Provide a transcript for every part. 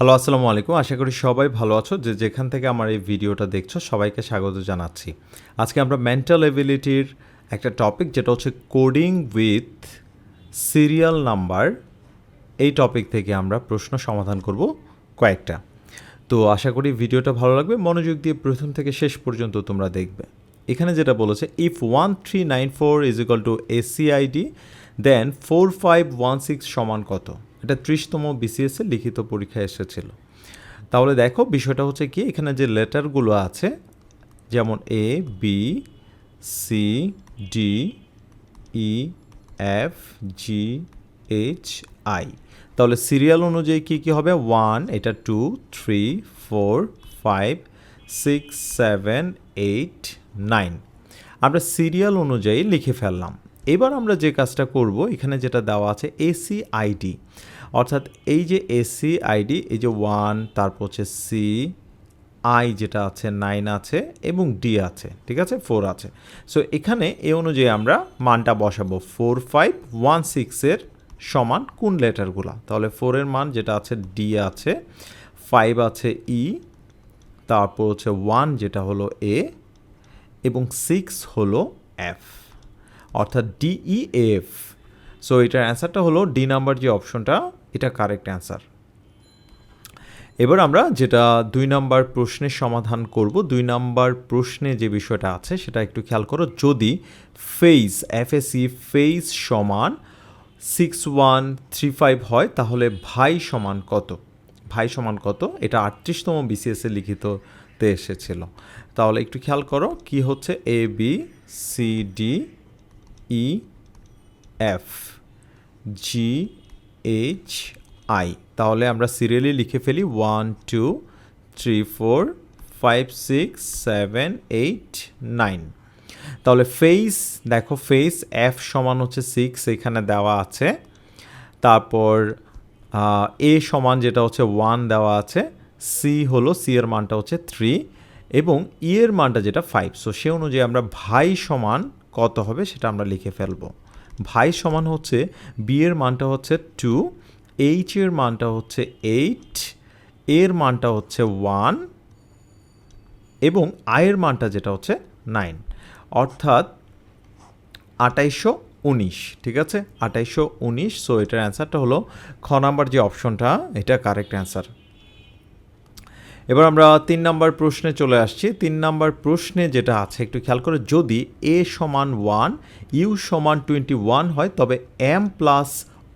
Hello, আসসালামু আলাইকুম। আশা করি সবাই ভালো আছো। যেখান থেকে আমার এই ভিডিওটা দেখছো সবাইকে স্বাগত জানাচ্ছি। আজকে আমরা মেন্টাল এবিলিটির একটা টপিক যেটা হচ্ছে কোডিং উইথ সিরিয়াল নাম্বার, এই টপিক থেকে আমরা প্রশ্ন সমাধান করব কয়েকটা। তো আশা করি ভিডিওটা ভালো লাগবে, মনোযোগ দিয়ে প্রথম থেকে শেষ পর্যন্ত তোমরা দেখবে। এখানে যেটা বলেছে, ইফ 1394 ইজ ইকুয়াল টু এসিআইডি দেন 4516 সমান কত? এটা 30তম বিসিএসের লিখিত পরীক্ষায় এসেছিল। তাহলে দেখো বিষয়টা হচ্ছে কি, এখানে যে লেটারগুলো আছে যেমন A, B, C, D, E, F, G, H, I, তাহলে সিরিয়াল অনুযায়ী কী কী হবে? 1, এটা 2, 3, 4, 5, 6, 7, 8, 9 আমরা সিরিয়াল অনুযায়ী লিখে ফেললাম। এবার আমরা যে কাজটা করব, এখানে যেটা দেওয়া আছে এসি আইডি, অর্থাৎ এই যে এসি আইডি, এই যে 1, তারপর হচ্ছে সি, আই যেটা আছে 9 আছে এবং ডি আছে, ঠিক আছে, 4 আছে। সো এখানে এই অনুযায়ী আমরা মানটা বসাবো। 4516 এর সমান কোন লেটারগুলো? তাহলে 4 এর মান যেটা আছে ডি আছে, 5 আছে ই, তারপর হচ্ছে 1 যেটা হলো এ এবং 6 হলো এফ, অর্থাৎ ডিইএফ। সো এটার অ্যান্সারটা হলো ডি নাম্বার যে অপশনটা, এটা কারেক্ট অ্যান্সার। এবার আমরা যেটা 2 নাম্বার প্রশ্নের সমাধান করব। 2 নাম্বার প্রশ্নে যে বিষয়টা আছে সেটা একটু খেয়াল করো। যদি ফেজ এফএসি ফেজ সমান 6135 হয় তাহলে ভাই সমান কত? ভাই সমান কত? এটা 38তম বিসিএসে লিখিততে এসেছিল। তাহলে একটু খেয়াল করো কি হচ্ছে, A B C D E F G H I. তাহলে আমরা সিরিয়ালি লিখে ফেলি 1 2 3 4 5 6 7 8 9। তাহলে ফেস দেখো, ফেস এফ সমান হচ্ছে 6 এখানে দেওয়া আছে, তারপর এ সমান যেটা হচ্ছে 1 দেওয়া আছে, সি হলো, সি এর মানটা হচ্ছে 3 এবং ই এর মানটা যেটা 5। সো সে অনুযায়ী আমরা ভাই সমান কত হবে সেটা আমরা লিখে ফেলবো। ভাই সমান হচ্ছে বি এর মানটা হচ্ছে 2, এইচ এর মানটা হচ্ছে 8, এর মানটা হচ্ছে 1 এবং আয়ের মানটা যেটা হচ্ছে 9, অর্থাৎ 2819, ঠিক আছে, 2819। সো এটার অ্যান্সারটা হলো খ নাম্বার যে অপশনটা, এটা কারেক্ট অ্যান্সার। এবার আমরা 3 নাম্বার প্রশ্নে চলে আসছি। 3 নাম্বার প্রশ্নে যেটা আছে একটু খেয়াল করে, যদি এ সমান 1 ইউ সমান 21 হয় তবে এম প্লাস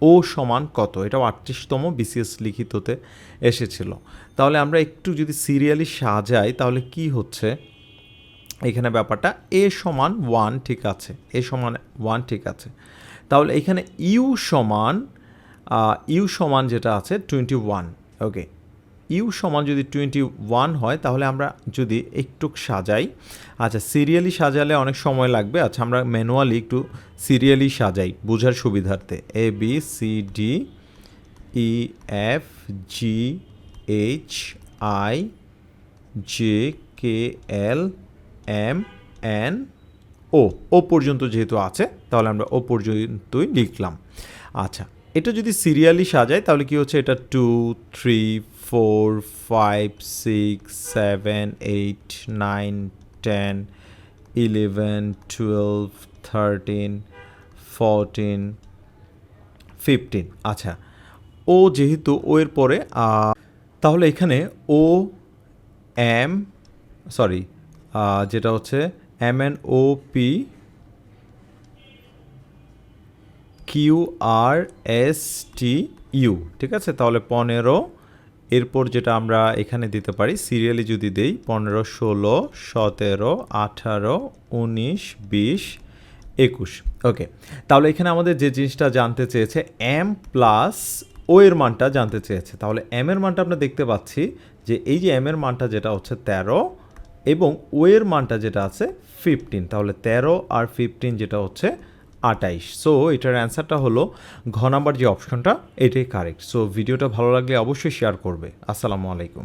ও সমান কত? এটা 38তম বিসিএস লিখিততে এসেছিল। তাহলে আমরা একটু যদি সিরিয়ালি সাজাই তাহলে কি হচ্ছে এখানে ব্যাপারটা, এ সমান 1, ঠিক আছে, এ সমান 1, ঠিক আছে। তাহলে এখানে ইউ সমান যেটা আছে 21, ওকে, ইউ সমান যদি 21 হয় তাহলে আমরা যদি একটু সাজাই, আচ্ছা সিরিয়ালি সাজালে অনেক সময় লাগবে, আচ্ছা আমরা ম্যানুয়ালি একটু সিরিয়ালি সাজাই বোঝার সুবিধার্থে। A B C D E F G H I J K L M N O পর্যন্ত যেহেতু আছে তাহলে আমরা ও পর্যন্তই লিখলাম। আচ্ছা, এটা যদি সিরিয়ালি সাজাই তাহলে কি হচ্ছে, এটা 2 3 4 5 6 7 8 9 10 11 12 13 14 15। আচ্ছা, ও যেহেতু ও এর পরে, তাহলে এখানে ও এম যেটা হচ্ছে M N O P Q R S T U, ঠিক আছে। তাহলে 15, এরপর যেটা আমরা এখানে দিতে পারি সিরিয়ালি যদি দেই 15 16 17 18 19 20 21, ওকে। তাহলে এখানে আমাদের যে জিনিসটা জানতে চেয়েছে, এম প্লাস ও এর মানটা জানতে চেয়েছে। তাহলে এম এর মানটা আমরা দেখতে পাচ্ছি যে এই যে এম এর মানটা যেটা হচ্ছে 13 এবং ও এর মানটা যেটা আছে 15, তাহলে 13 আর 15 যেটা হচ্ছে 28। সো এটার অ্যান্সারটা হলো ঘ নাম্বার যে অপশনটা, এটাই কারেক্ট। সো ভিডিওটা ভালো লাগলে অবশ্যই শেয়ার করবে। আসসালামু আলাইকুম।